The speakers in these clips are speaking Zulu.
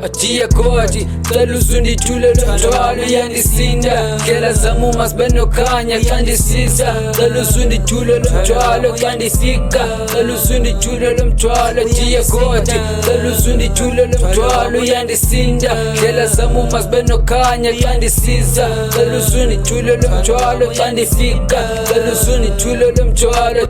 Atia koti, cela uzundithule lo mthwalo uyandisinda. Ndlela zami uma zibe nokhanya kuyandisiza. Cela uzundithule lo mthwalo kuyandifika. Cela uzundithule lo mthwalo. Atia koti, cela uzundithule lo mthwalo uyandisinda. Ndlela zami uma zibe nokhanya kuyandisiza. Cela uzundithule lo mthwalo kuyandifika. Cela uzundithule lo mthwalo.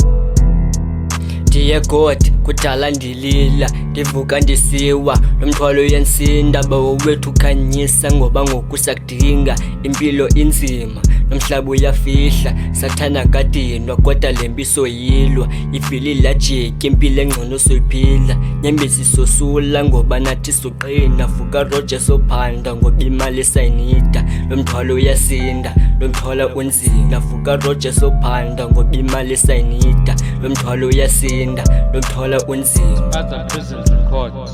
Ndiye God kudala ndilila, ndivuka ndisiwa, lo mthwalo uyansinda. Bawo wethu ukhanyisa ngoba ngoku sakudinga. Impilo inzima nomhlaba uyafihla, sathana kadinwa kodwa le mbiso yilwa. Ivili lajika impilo engcono soyiphila, nyembezi sosula ngoba nathi soqina. Vuka roje sophanda ngoba imali sayinida. Lo mthwalo uyasinda, lo mthwalo unzima. Vuka roje sophanda ngoba imali sayinida. Lo mthwalo uyasinda, lo mthwalo unzima. Other prisons and courts.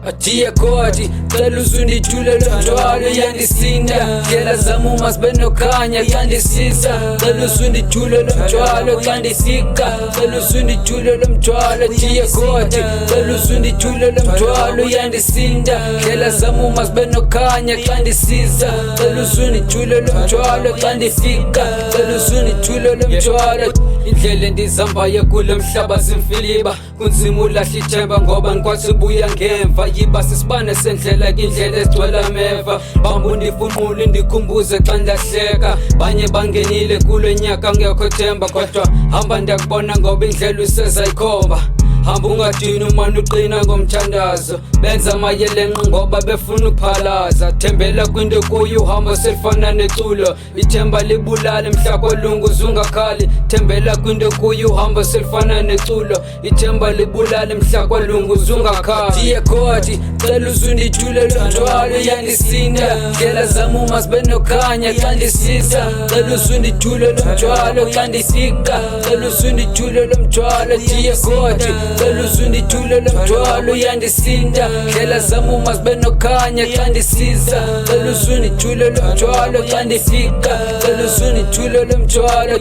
Atia koti, cela uzundithule lo mthwalo uyandisinda. Ndlela zami uma zibe nokhanya kuyandisiza. Cela uzundithule lo mthwalo kuyandifika. Cela uzundithule lo mthwalo. Atia koti, cela uzundithule lo mthwalo uyandisinda. Ndlela zami uma zibe nokhanya kuyandisiza. Cela uzundithule lo mthwalo kuyandifika. Cela uzundithule lo mthwalo. Indlela endizahambayo kulo mhlaba simfiliba, kunzima ulahla ithemba ngoba ngikwazi ubuya ngemva. Yiba sisibane sendlela kindlela esigcwele ameva. Bamba undifunqule ndikhumbuze xa ndahleka. Banye bangenile kulo nyaka ngekho themba, kodwa hamba ndiyakubona ngoba indlela usezayikhomba. Hamba ungadini umane uqina ngomthandazo, benza amayelenqe ngoba befuna ukuphalaza. Thembela kwinto kuyo uhamba selifana neculo, ithemba libulala mhla kolungu uzungakhali. Thembela kwinto kuyo uhamba selifana neculo, ithemba libulala mhla kolungu uzungakhali. Ndiye koti, cela uzundithule lo mthwalo uyandisinda. Ndlela zami uma zibe nokhanya kuyandisiza. Cela uzundithule lo mthwalo kuyandifika. Cela uzundithule lo mthwalo. Ndiye koti, cela uzundithule lo mthwalo uyandisinda. Ndlela zami uma zibe nokhanya kuyandisiza. Cela uzundithule lo mthwalo kuyandifika. Cela uzundithule lo mthwalo.